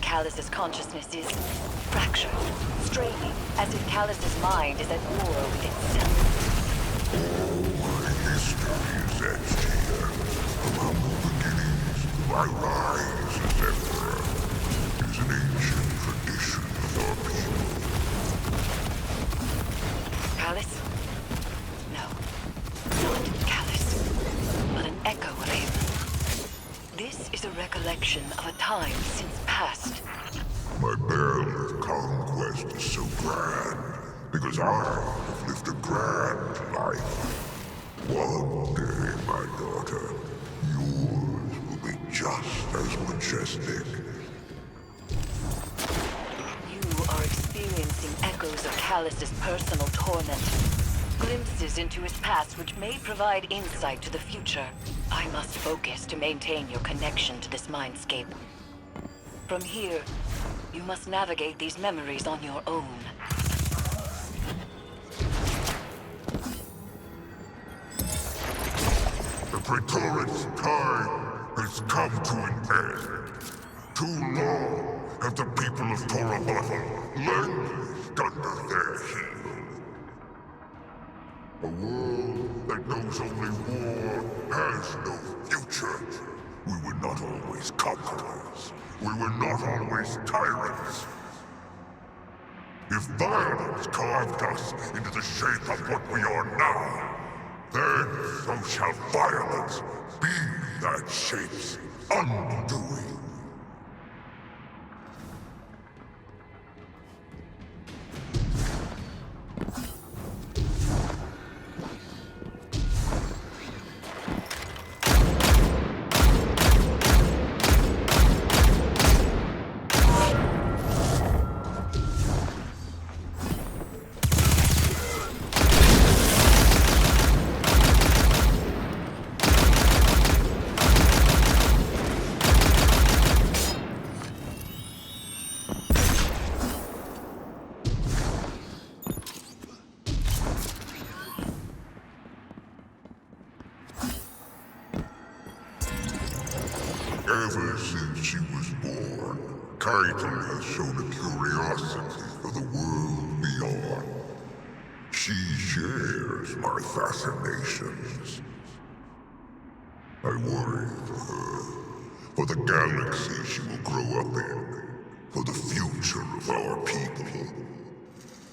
Calus's consciousness is fractured, straining, as if Calus's mind is at war with itself. My history is etched here. From humble beginnings, my rise as emperor is an ancient tradition of our people. Calus? No. Not Calus, but an echo of him. This is a recollection of a time since past. My bell of conquest is so grand, because I have lived a grand life. One day, my daughter, yours will be just as majestic. You are experiencing echoes of Calus's personal torment. Glimpses into his past which may provide insight to the future. I must focus to maintain your connection to this mindscape. From here, you must navigate these memories on your own. The Praetorian's time has come to an end. Too long have the people of Torabottle languished under their heel. A world that knows only war has no future. We were not always conquerors. We were not always tyrants. If violence carved us into the shape of what we are now, then so shall violence be that shape's undoing. Ever since she was born, Kaiten has shown a curiosity for the world beyond. She shares my fascinations. I worry for her, for the galaxy she will grow up in, for the future of our people.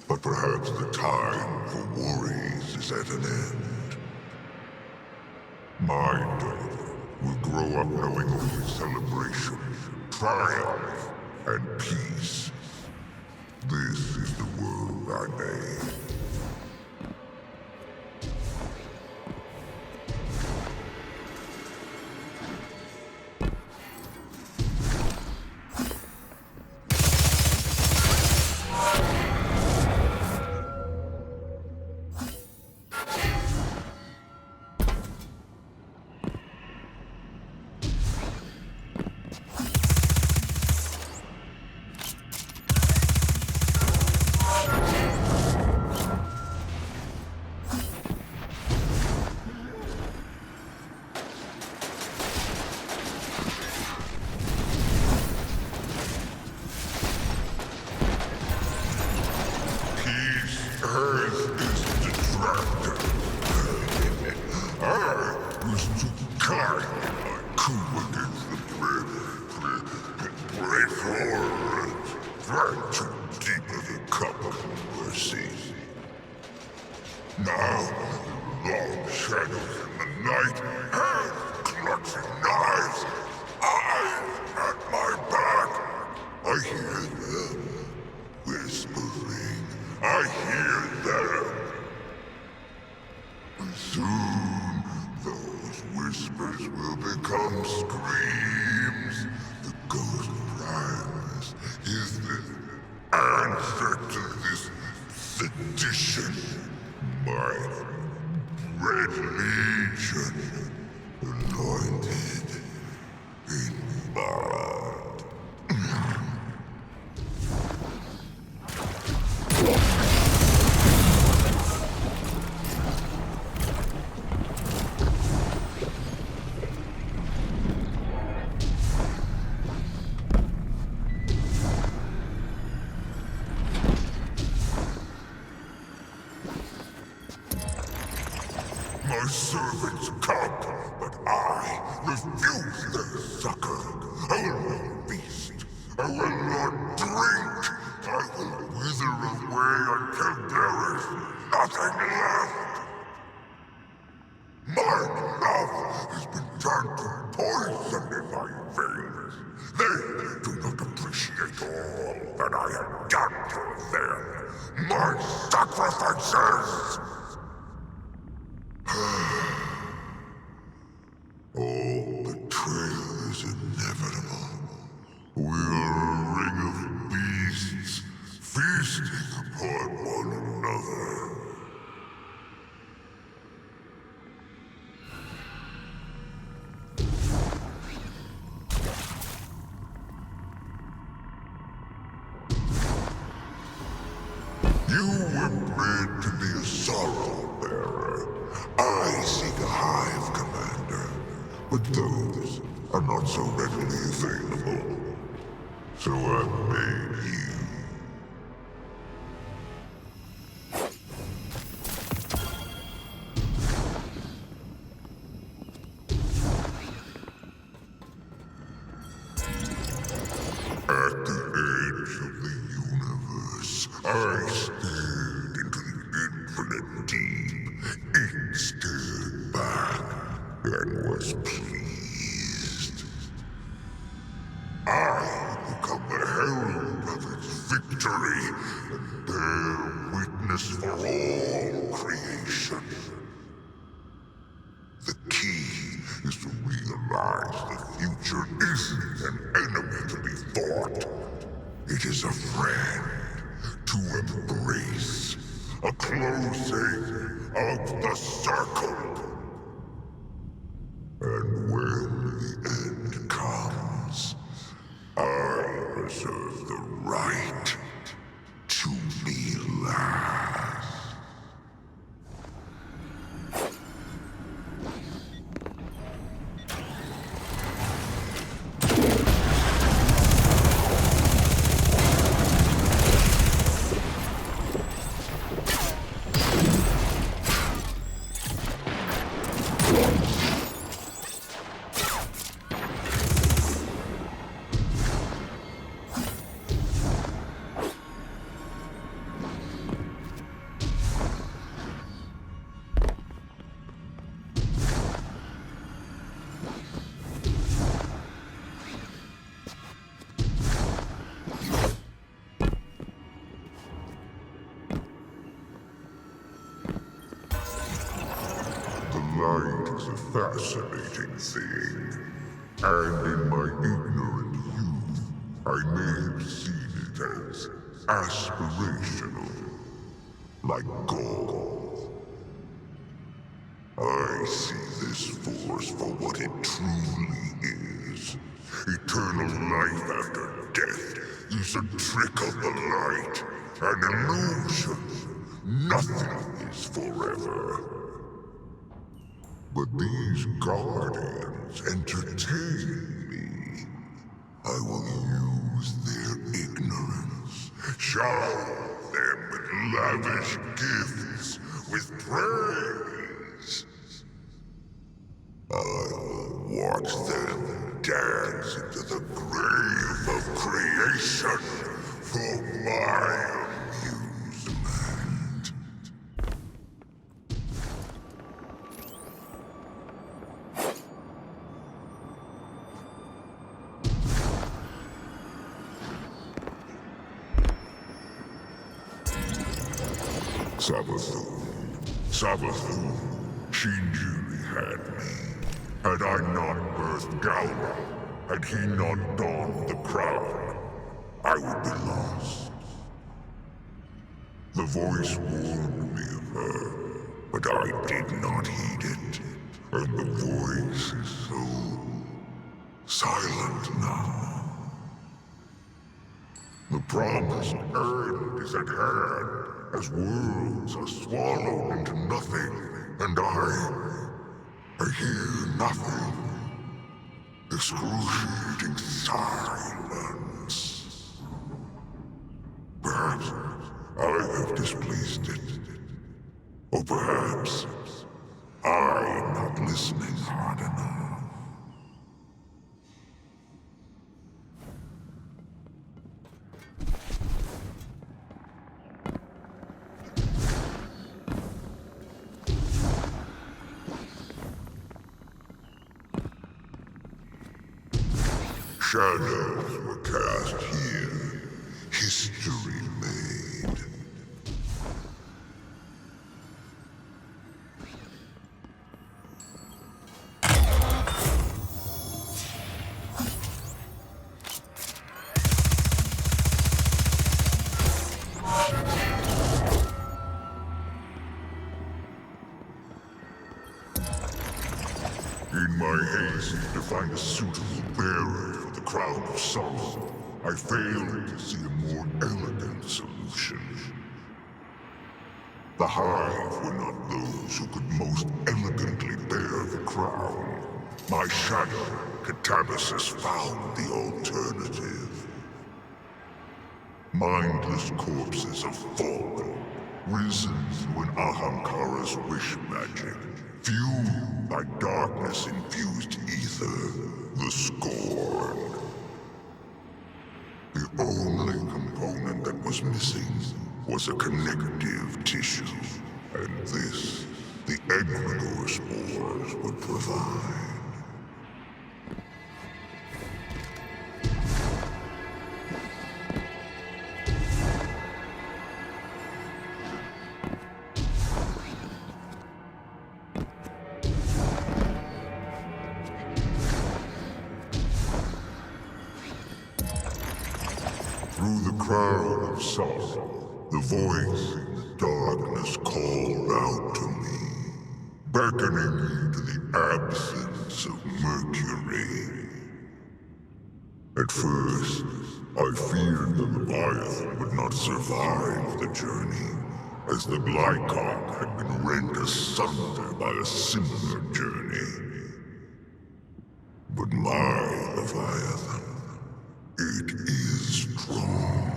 But perhaps the time for worries is at an end. My daughter will grow up knowing only celebration, triumph, and peace. This is the world I made. My servants come, but I refuse their succor. I will not feast. I will not drink. I will wither away until there is nothing left. My love has been turned to poison in my veins. They do not appreciate all that I have done to them. My sacrifices! All betrayal is inevitable. We are a ring of beasts, feasting upon one another. You were bred to be a sorrow bearer. I seek a hive commander, but those are not so readily available. So I made you. At the edge of the universe, I stared into the infinite deep. It stared back and was pleased. I become the herald of its victory and bear witness for all creation. The key is to realize the future isn't an enemy to be fought. It is a friend to embrace, a closing of the circle. And when the end comes, I reserve the right to be last. Light is a fascinating thing, and in my ignorant youth, I may have seen it as aspirational, like gold. I see this force for what it truly is. Eternal life after death is a trick of the light, an illusion. Nothing is forever. But these guardians entertain me. I will use their ignorance, shower them with lavish gifts, with praise. I will watch them dance into the grave of creation for my amusement. Savathun, she nearly had me. Had I not birthed Gahlran, had he not donned the crown, I would be lost. The voice warned me of her, but I did not heed it. And the voice is so silent now. The promised end is at hand, as worlds are swallowed into nothing, and I hear nothing. Excruciating silence. Perhaps I have displeased it. Or perhaps I not listening hard enough. Shadows were cast here, history made. In my haste to find a suitable bearer for the crown of sorrow, I failed to see a more elegant solution. The Hive were not those who could most elegantly bear the crown. My shadow, Catabasis, found the alternative. Mindless corpses of fallen, risen through an Ahamkara's wish magic, fueled by darkness-infused ether, the Scorn. The only component that was missing was a connective tissue, and this, the egregore spores would provide. Through the crowd of sorrow, the voice in the darkness called out to me, beckoning me to the absence of Mercury. At first, I feared the Leviathan would not survive the journey, as the Glycon had been rent asunder by a similar journey. But my Leviathan, it is strong.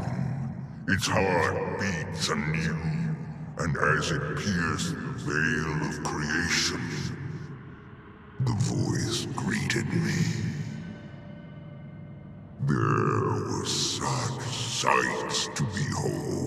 Its heart beats anew, and as it pierced the veil of creation, the voice greeted me. There were such sights to behold.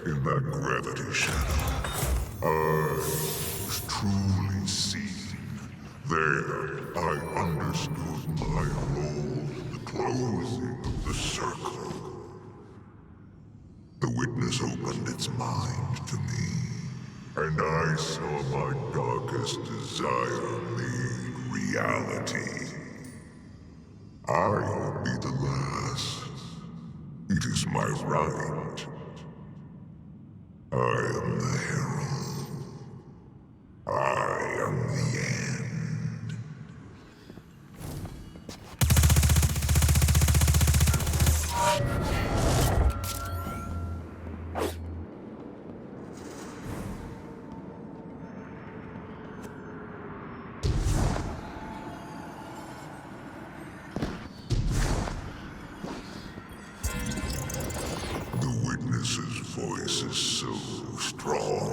In that gravity shadow, I was truly seen. There, I understood my role in the closing of the circle. The witness opened its mind to me, and I saw my darkest desire made reality. I will be the last. It is my right. I am the herald. I am the end. The witness's voice is so strong.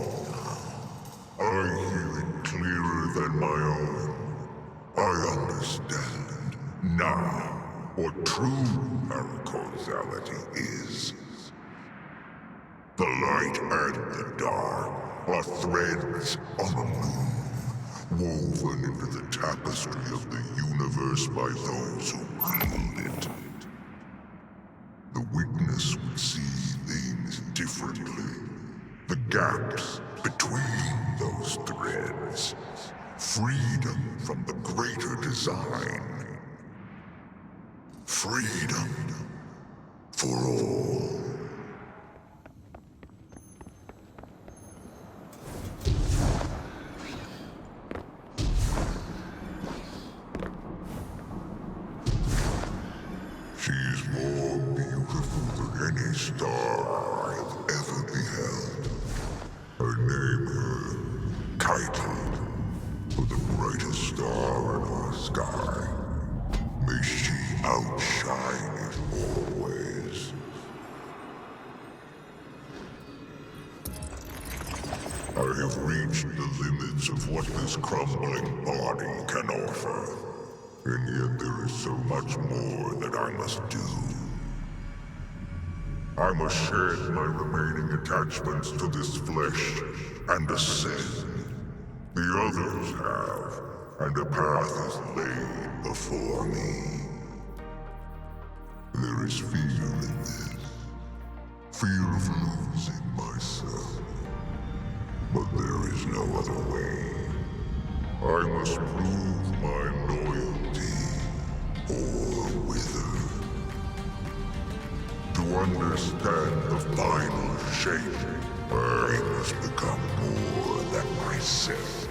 I hear it clearer than my own. I understand now what true paracausality is. The light and the dark are threads on a loom, woven into the tapestry of the universe by those who wield it. The witness would see things differently. The gaps between those threads. Freedom from the greater design. Freedom For all. She's more beautiful than any star I've ever beheld. I name her Titan, for the brightest star in our sky. May she outshine it always. I have reached the limits of what this crumbling body can offer. And yet there is so much more that I must do. I must shed my remaining attachments to this flesh and ascend. The others have, and a path is laid before me. There is fear in this. Fear of losing myself. But there is no other way. I must prove my loyalty, or wither. To understand the final shape, I must become more than myself.